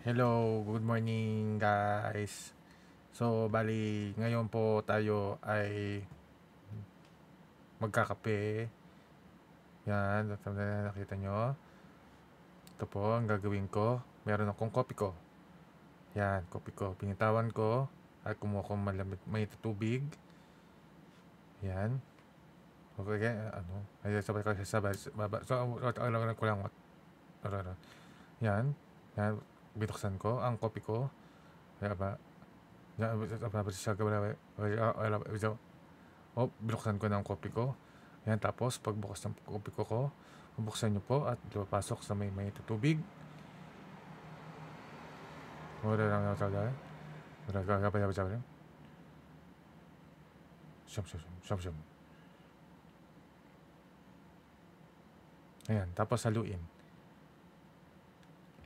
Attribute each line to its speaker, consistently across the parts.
Speaker 1: Hello, good morning guys. So, bali, ngayon po tayo ay magkakape. Yan, nakita nyo. Ito po ang gagawin ko. Meron akong kopi ko. Yan, kopi ko. Pinitawan ko at kumuha ko malamig, may tubig. Yan. Okay, Ay, sabay ko sabay. So, alam ko lang. Yan. Yan. Binuksan ko ang kopi ko. Yan ba? Binuksan ko ng kopi ko. Yan, tapos pagbukas ng kopi ko, bubuksan nyo po at papasok sa may tubig. Wala lang ako talaga. Siyam. Ayan, tapos haluin.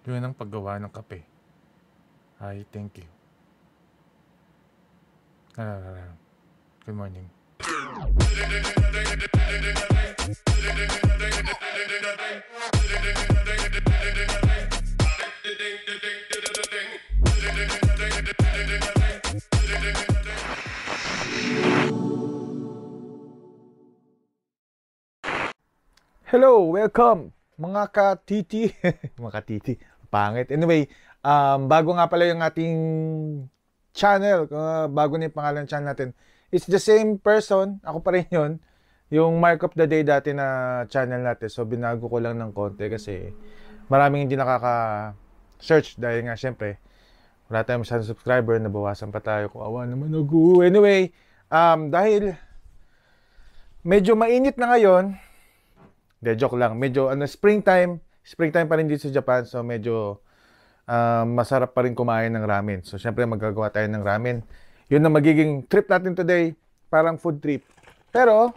Speaker 1: Yun ang paggawa ng kape. Ay, thank you. Good morning. Hello, welcome mga ka-titi. Mga ka-titi, pangit. Anyway, bago nga pala yung ating channel, bago na yung pangalan ng channel natin. It's the same person, ako pa rin yun. Yung Mark of the Day dati na channel natin. So, binago ko lang ng konti kasi maraming hindi nakaka-search dahil nga syempre, wala tayong masyadong subscriber, nabawasan pa tayo. Kawawa naman ako. Anyway, dahil medyo mainit na ngayon, joke lang, medyo springtime pa rin dito sa Japan. So, medyo masarap pa rin kumain ng ramen. So, syempre magagawa tayo ng ramen. Yun ang magiging trip natin today. Parang food trip. Pero,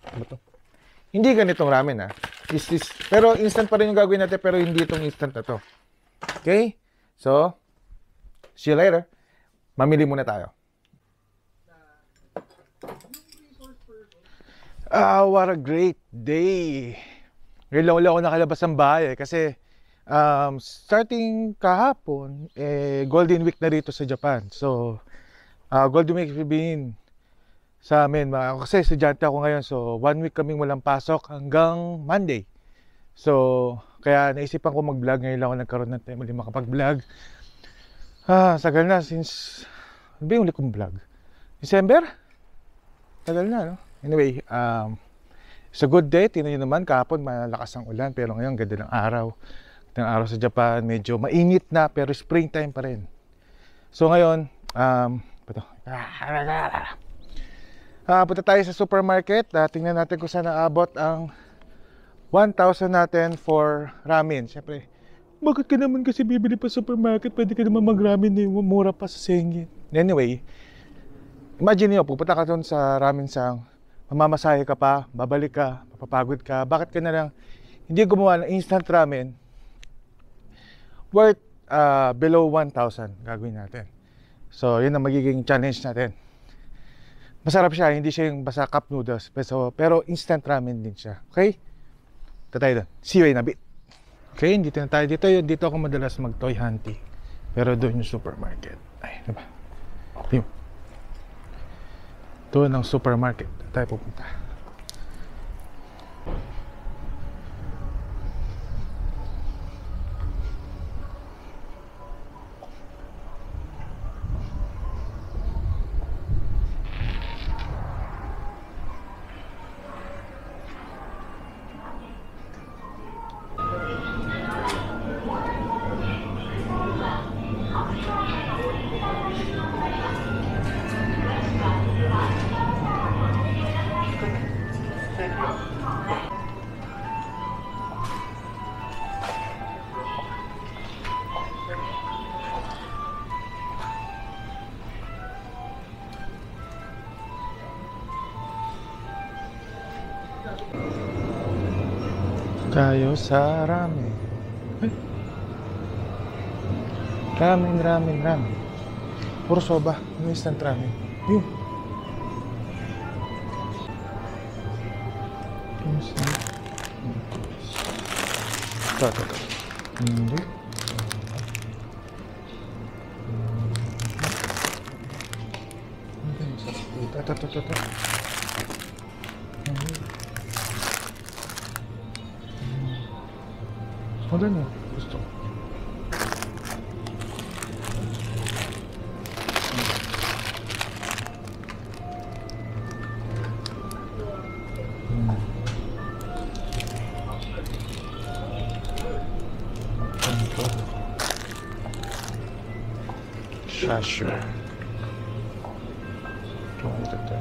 Speaker 1: ano to? Hindi ganitong ramen pero instant pa rin yung gagawin natin. Pero hindi itong instant na to. Okay? So, see you later. Mamili muna tayo. What a great day. Ngayon lang ako nakalabas ng bahay kasi starting kahapon, Golden Week na rito sa Japan. So, Golden Week been sa amin. Kasi estudyante ako ngayon. So, 1 week kaming walang pasok hanggang Monday. So, kaya naisipan ko mag-vlog. Ngayon lang ako nagkaroon ng time ulit makapag-vlog. Sagal na since... Ano ba yung ulit kong vlog? December? Tagal na, no? Anyway, it's a good day. Tingnan nyo naman, kahapon malakas ang ulan. Pero ngayon, ganda ng araw. Ganda ng araw sa Japan. Medyo mainit na, pero springtime pa rin. So ngayon, punta tayo sa supermarket. Tingnan natin kung saan naabot ang 1,000 natin for ramen. Siyempre, bakit ka naman kasi bibili pa supermarket? Pwede ka naman mag-ramen na mura pa sa Sengen. Anyway, imagine nyo, pupunta ka doon sa ramen sang, mamamasahe ka pa, babalik ka, mapapagod ka. Bakit ka na lang hindi gumawa ng instant ramen worth below 1,000 gagawin natin. So, yun ang magiging challenge natin. Masarap siya, hindi siya yung basta cup noodles. Pero instant ramen din siya. Okay? Ito tayo doon. See you in a bit. Okay, dito na tayo. Dito ako madalas mag-toy hunting. Pero doon yung supermarket. Ay, diba? Yun. Doon ang supermarket. Tayo pupunta. Tayo sa ramen. Ramen. Puro soba. Instant ramen. Yun. Ito. Hindi. Ito. Maganda. Gusto ko. Shashu. Ito.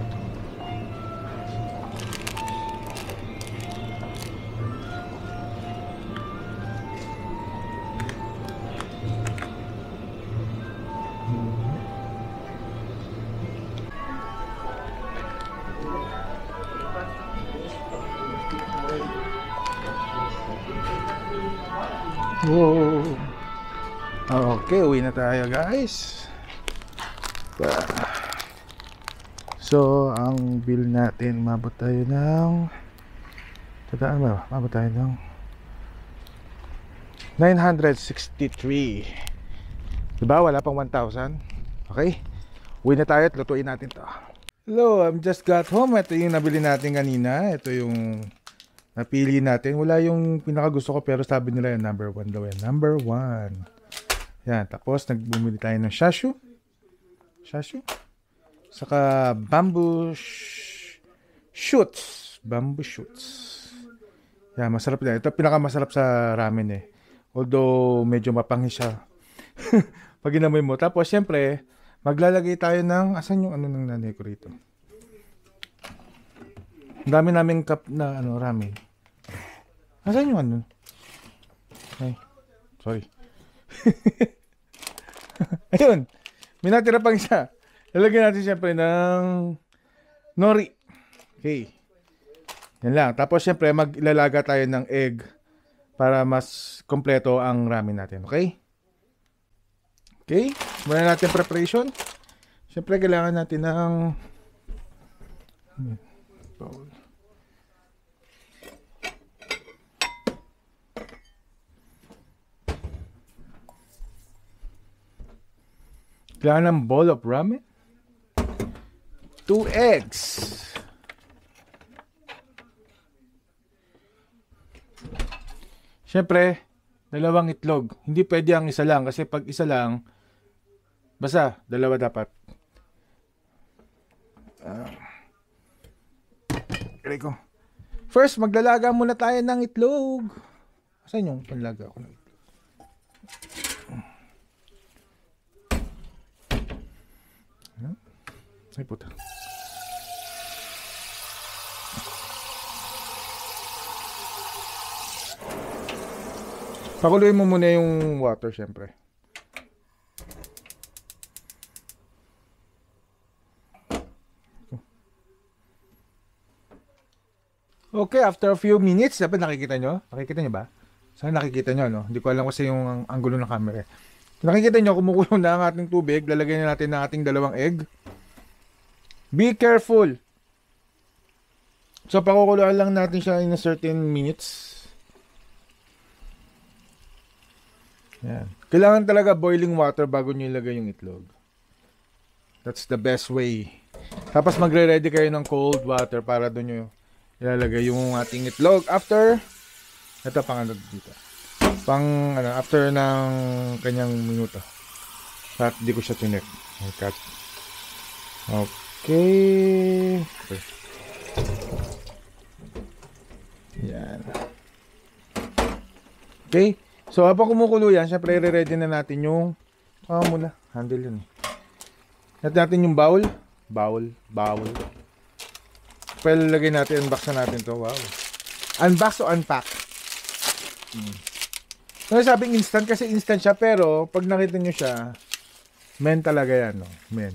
Speaker 1: Wow. Okay, uwi na tayo guys. So, ang bill natin, mabot tayo ng mabot tayo ng 963. Diba? Wala pang 1,000. Okay? Uwi na tayo at lutuin natin to. Hello, I'm just got home. Ito yung nabili natin kanina. Ito yung napili natin. Wala yung pinakagusto ko pero sabi nila yung number 1 daw yan. Number 1. Yan. Tapos nagbumili tayo ng shashu. Saka bamboo shoots. Yan. Masarap yan. Ito pinakamasarap sa ramen eh. Although medyo mapanghi siya. Pag inamoy mo. Tapos syempre maglalagay tayo ng asan yung ano ng nanay ko rito. Ang dami naming cup na ramen. Asan yung ano? Ay, sorry. Ayun. May natira pang isa. Lalagyan natin siyempre ng nori. Okay. Yan lang. Tapos siyempre maglalaga tayo ng egg para mas kompleto ang ramen natin. Okay? Okay. Muna natin preparation. Siyempre kailangan natin ng bowl. Kailangan ng bowl of ramen. 2 eggs. Siyempre, 2 itlog. Hindi pwede ang isa lang kasi pag isa lang, basta 2 dapat. Ko. First, maglalaga muna tayo ng itlog. Saan yung panlaga ko ng itlog? Ay puta. Pakuluin mo muna yung water syempre. Okay, after a few minutes, dapat nakikita nyo? Nakikita nyo ba? Sana nakikita nyo, no? Hindi ko alam kasi yung angulo ng camera. Nakikita nyo, kumukulong na ang ating tubig. Lalagyan na natin ng ating 2 egg. Be careful. So, pakukuluan lang natin siya in a certain minutes. Yan. Kailangan talaga boiling water bago nyo ilagay yung itlog. That's the best way. Tapos magre-ready kayo ng cold water para doon nyo ilalagay yung ating itlog. After, ito pang ano dito. After ng kanyang minuto. At di ko siya tinik. Cut. Okay. Yan. Okay. So, habang kumukulo yan, syempre, re-ready na natin yung muna. Handle yun. Natin yung bowl. Well, lagay natin, unbox na natin to. Wow. Unbox o unpack? So, sabing instant kasi instant siya, pero pag nakita nyo siya, men talaga yan, no? Men.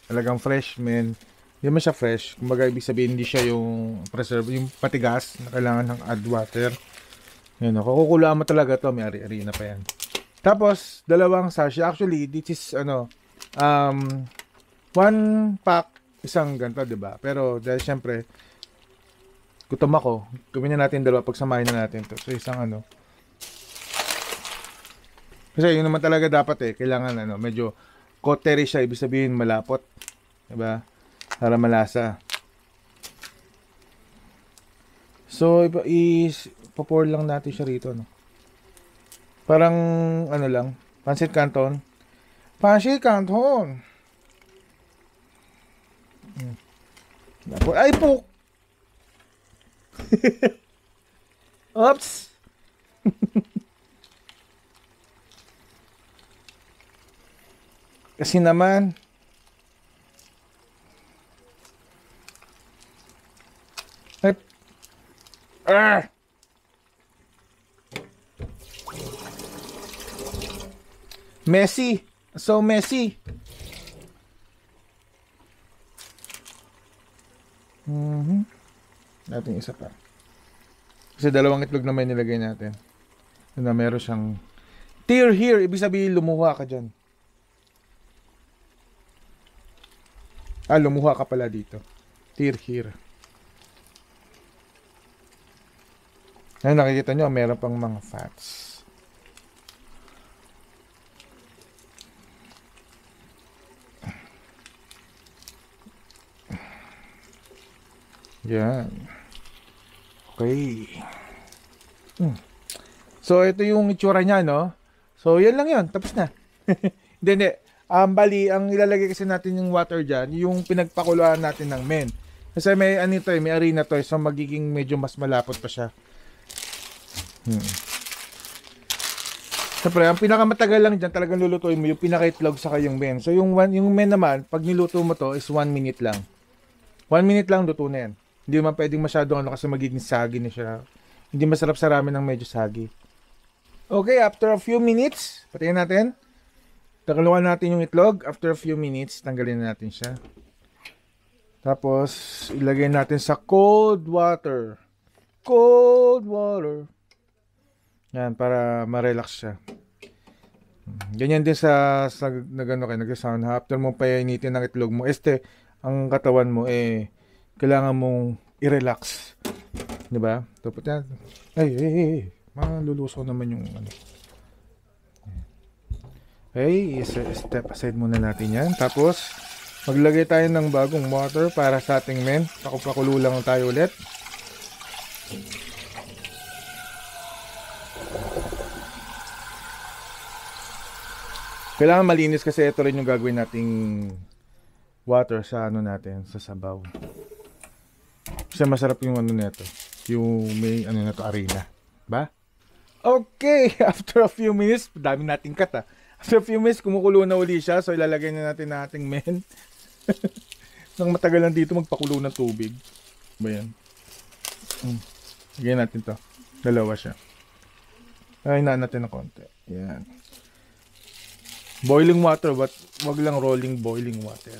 Speaker 1: Talagang fresh, men. Hindi man siya fresh. Kumbaga, ibig sabihin, hindi siya yung preserve, yung patigas na kailangan ng add water. Yan, no? Kukulaan mo talaga to, may ari-ari na pa yan. Tapos, 2 sachet. Actually, this is, 1 pack, isang ganito, diba? Pero, dahil syempre, gutom ako, gawin na natin 2, pagsamahin na natin to. So, isang kasi yun naman talaga dapat kailangan medyo cautery siya, ibig sabihin malapot. Diba? Para malasa. So, ipo-pour lang natin siya rito, no? Parang, ano lang, pancit canton. Pancit canton! Ay po! Oops! Kasi naman, ay, ah! Messy! So messy! Natin isa pa. Kasi dalawang itlog na may nilagay natin. Na meron siyang tear here. Ibig sabihin, lumuha ka dyan. Lumuha ka pala dito. Tear here. Ayun, nakikita nyo, meron pang mga fats. Yan. Okay. So, ito yung itsura niya, no? So, yan lang yun. Tapos na. Hindi. Bali, ang ilalagay kasi natin yung water dyan, yung pinagpakuluan natin ng men. Kasi may anito may arena to, so magiging medyo mas malapot pa siya. Siyempre, ang pinakamatagal lang dyan, talagang lulutuin mo yung pinaka-itlog saka yung men. So, yung men naman, pag niluto mo to, is 1 minute lang. 1 minute lang, luto na yan. Hindi man pwedeng masyadong kasi magiging sagi na siya. Hindi masarap sa ramen ng medyo sagi. Okay, after a few minutes, patayin natin. Takaluan natin yung itlog. After a few minutes, tanggalin na natin siya. Tapos, ilagay natin sa cold water. Cold water. Yan, para ma-relax siya. Ganyan din sa nagano kayo, nag-sound. After mo painitin ng itlog mo, ang katawan mo, kailangan mong i-relax. Diba? Tapos yan. Ay. Maluluso naman yung ano. Okay, step aside muna natin yan. Tapos, maglagay tayo ng bagong water para sa ating men. Pakupakulo lang tayo ulit. Kailangan malinis kasi ito rin yung gagawin nating water sa ano natin, sa sabaw. Kasi masarap yung ano nito. Yung may ano na to, arena. Ba? Okay, after a few minutes, dami nating cut. After a few minutes, kumukulo na uli siya. So, ilalagay na natin na ating men. Nang matagal lang dito, magpakulo ng tubig. Ba yan? Lagyan natin to. Dalawa siya. Hinaan natin ng konti. Yan. Boiling water, but wag lang rolling boiling water.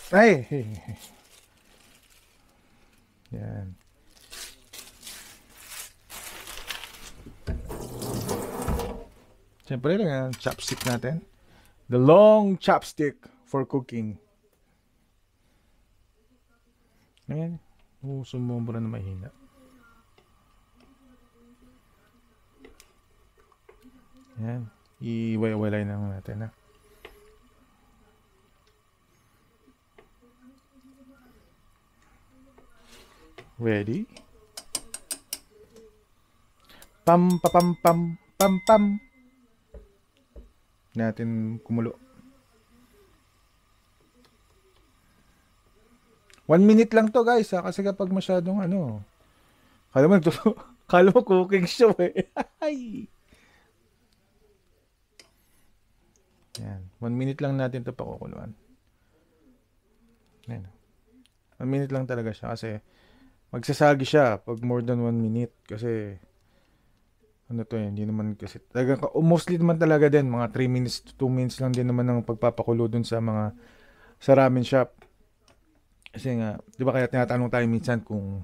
Speaker 1: Ay! Yan. Siyempre lang ang chopstick natin. The long chopstick for cooking. Ayan. Sumobra na mahina. Ayan. Iwalay na natin, ha. Ready? Pam pam pam pam pam. Natin kumulo. 1 minute lang to, guys, ha? Kasi kapag masyadong kala mo cooking show, Ay. Yan. 1 minute lang natin to pakukuluan. Yan. 1 minute lang talaga siya kasi magsasagi siya pag more than 1 minute kasi hindi naman kasi talaga, mostly naman talaga din mga 3 minutes to 2 minutes lang din naman ang pagpapakulo dun sa mga sa ramen shop. Kasi nga, 'di ba kaya tinatanong tayo minsan kung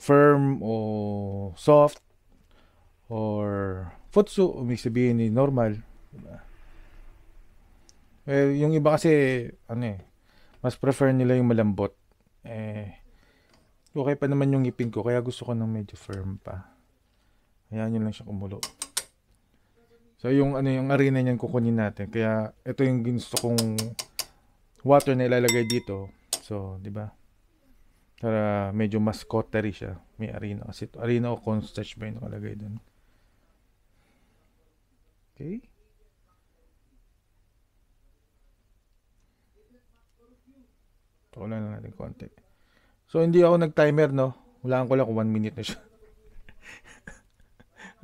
Speaker 1: firm o soft or futsu, ibig sabihin ni normal, 'di ba? Yung iba kasi mas prefer nila yung malambot. Okay pa naman yung ngipin ko kaya gusto ko ng medyo firm pa. Hayaan nyo lang siya kumulo. So yung yung arena niyan kukunin natin. Kaya ito yung gusto kong water na ilalagay dito. So, di ba? Para medyo mas cautery siya. May arena kasi ito. Arena o cornstarch ba yung nakalagay dun? Okay. Pakulan lang natin konti. So, hindi ako nag-timer, no? Hulaan ko lang kung 1 minute na siya.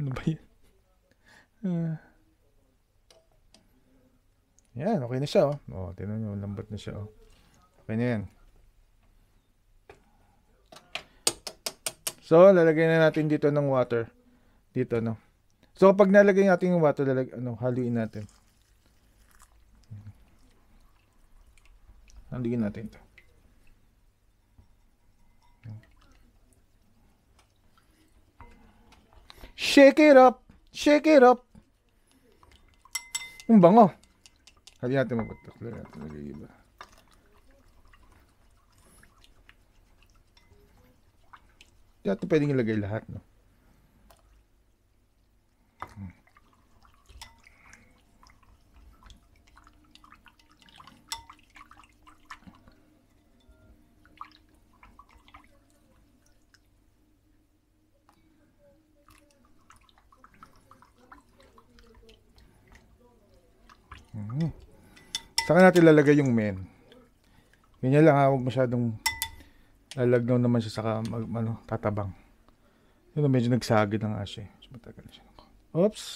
Speaker 1: Ano ba yun? Yan, okay na siya, oh. Oh, tingnan nyo, lambot na siya, oh. Okay na yan. So, lalagay na natin dito ng water. Dito, no? So, pag nalagay natin yung water, haluin natin. Haluin natin ito. Shake it up! Shake it up! Ang bango. Hali natin mabatak. Lagay natin lagay iba. Hindi natin pwedeng ilagay lahat, no? Saka natin lalagay yung men. Ganyan lang ha, huwag masyadong lalagnaw naman siya saka tatabang. Yun, medyo nagsagid ng ashe. So, matagal na siya. Oops!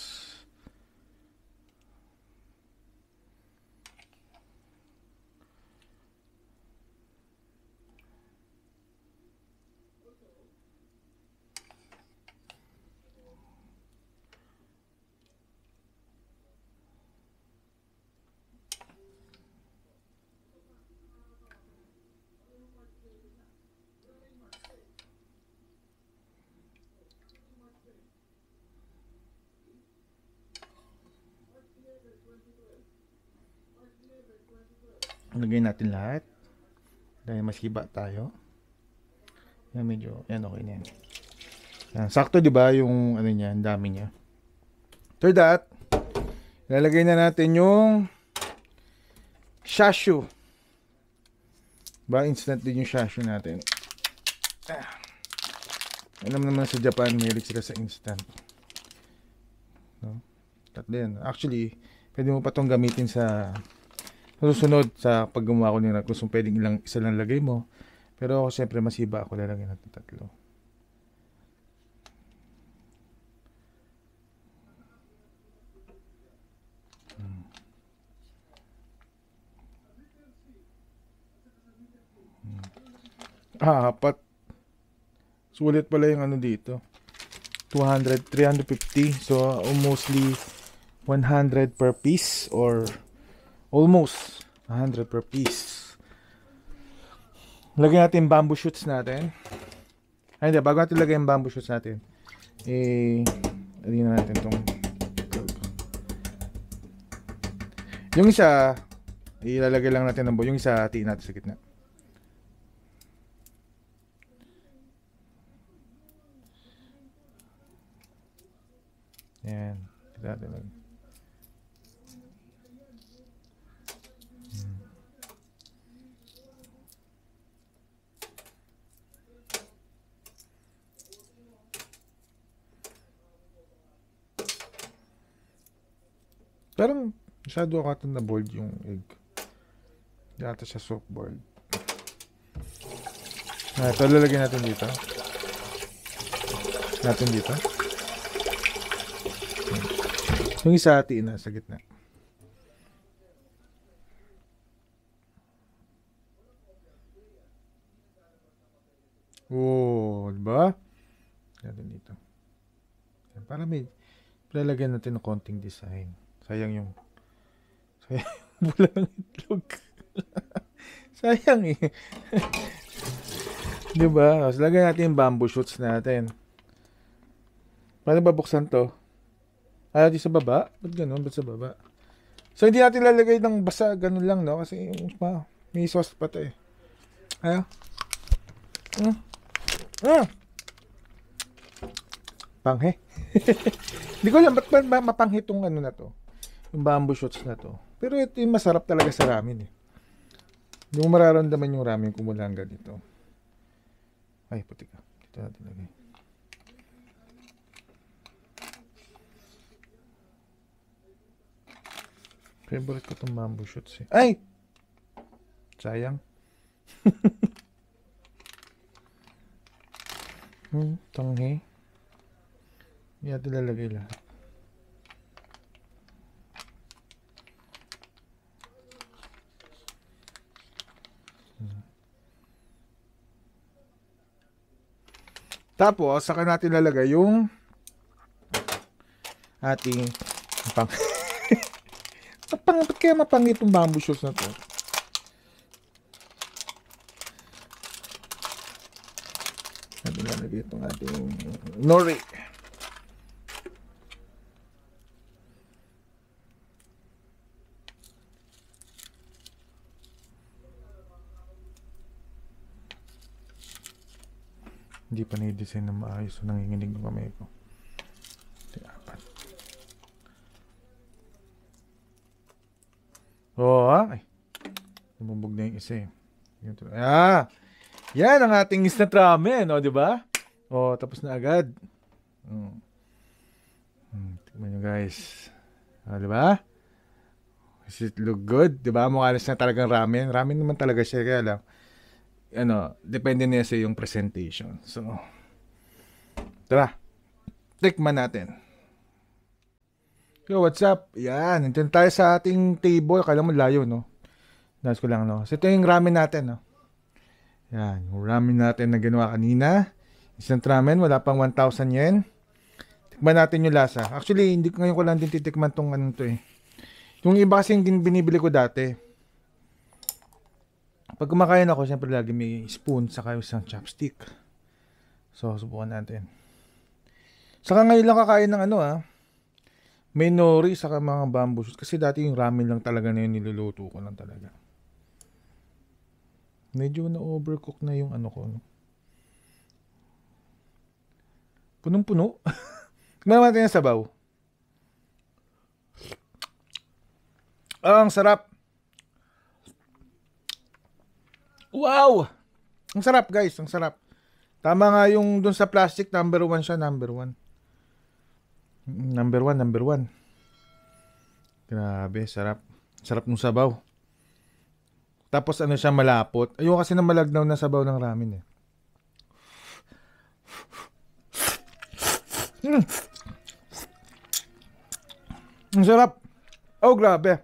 Speaker 1: Lagay natin lahat. Dahil mas hiba tayo. Yan medyo, yan okay na yan. Yan, sakto diba yung ano niya, ang dami niya. After that, ilalagay na natin yung shashu. Ba, instant din yung shashu natin. Alam naman sa Japan, mahilig sila sa instant. No? Tatlo yan. Actually, pwede mo pa itong gamitin sa susunod sa pag gumawa ko nila. Kung pwedeng isa lang lagay mo. Pero ako siyempre mas iba ako lalagyan natin tatlo. Apat. Sulit pala yung ano dito. 200, 350. So, mostly 100 per piece or almost 100 per piece. Lagyan natin bamboo shoots natin. Ay, hindi. Bago natin lagyan yung bamboo shoots natin, alin na natin itong yung isa, ilalagay lang natin ng yung isa, hatiin natin sa gitna. Yan. Ito natin lang. Parang masyado ako na boiled yung egg. Hindi ata siya soft boiled. Ito lalagyan natin dito. Yung isa hatiin na sa gitna. Oh, diba? Natin dito. Para may lalagyan natin ng konting design. Sayang yung bula ng itlog. Sayang eh. Diba? So, lagyan natin yung bamboo shoots natin. Paano babuksan to? Di sa baba? Ba't ganun? Ba't sa baba? So, hindi natin lalagay ng basa. Ganun lang, no? Kasi may sauce pa to eh. Ayaw. Panghe. Hindi ko alam ba't mapanghe itong ano na to. Yung bamboo shoots na to. Pero ito yung masarap talaga sa ramen eh. Hindi mo mararamdaman yung ramen kung wala hanggang dito. Ay, puti ka. Dito natin lagay. Favorite ko itong bamboo shoots eh. Ay! Sayang. Tanghe. Hindi natin lalagay lahat. Tapos, saka natin lalagay yung ating ba't kaya mapangit yung bamboo shoots na to? Natin lalagay itong ating nori. Hindi pa na-design na maayos. So, nanginginig ng kamay ko. Apat. Ay. Bumubog na yung isa eh. Yan ang ating instant ramen. O, diba? Tapos na agad. Tignan nyo guys. Diba? Does it look good? Diba? Mukha na siya talagang ramen. Ramen naman talaga siya. Kaya lang. Depende na sa yung presentation. So, tara. Tikman natin. Yo, what's up? Yan, nandun tayo sa ating table. Kala mo layo, no? Nais ko lang, no? So, ito yung ramen natin, no? Yan, yung ramen natin na ginawa kanina. Instant ramen, wala pang 1,000 yen. Tikman natin yung lasa. Actually, ngayon ko lang din titikman tong to eh. Yung iba kasi yung binibili ko dati. Pag kumakain ako, siyempre lagi may spoon saka isang chopstick. So, subukan natin. Saka ngayon lang kakain ng may nori saka mga bamboo shoots. Kasi dati yung ramen lang talaga na yun niluluto ko lang talaga. Medyo na-overcook na yung ko. No? Punong-puno. Tignan natin yung sabaw. Ang sarap. Wow! Ang sarap guys, ang sarap. Tama nga yung dun sa plastic, number 1 siya, number 1. Number 1. Grabe, sarap. Sarap ng sabaw. Tapos siya malapot. Ayoko kasi na malagnaw na sabaw ng ramen eh. Ang sarap. Oh, grabe.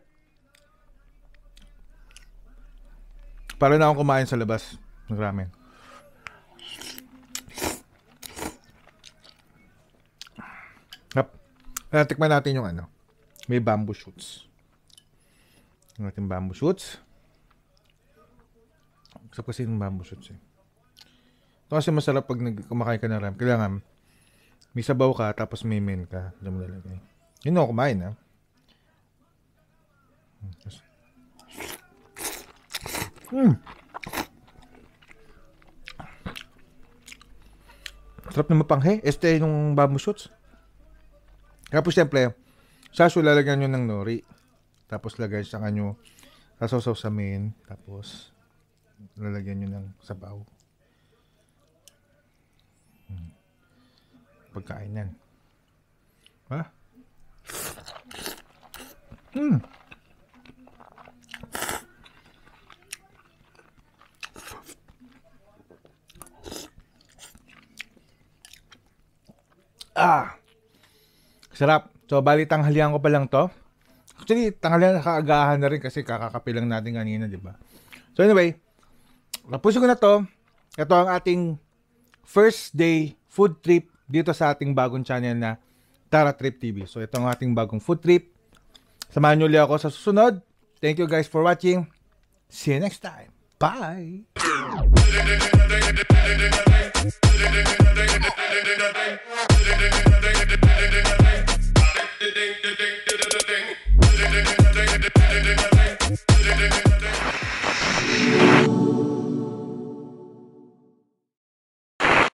Speaker 1: Para na akong kumain sa labas ng ramen. Tikman natin yung may bamboo shoots. Yung ating bamboo shoots. Gusto kasi yung bamboo shoots eh. Ito kasi masarap pag kumakain ka ng ramen. Kailangan may sabaw ka tapos may men ka. Diyan mo lalagay. Yun ako kumain ha. Sarap na mapanghe. Yung bamboo shoots. Tapos siyempre, saso lalagyan nyo ng nori. Tapos lagay sa kanyo, sasaw sa main. Tapos lalagyan nyo ng sabaw. Pagkain yan. Ha? Sarap. So, bali tanghalian ko pa lang to. Actually, tanghalian nakaagahan na rin kasi kakakapilang natin kanina, di ba? So, anyway, napusin ko na to. Ito ang ating first day food trip dito sa ating bagong channel na Tara Trip TV. So, ito ang ating bagong food trip. Samahan nyo ulit ako sa susunod. Thank you guys for watching. See you next time. Bye!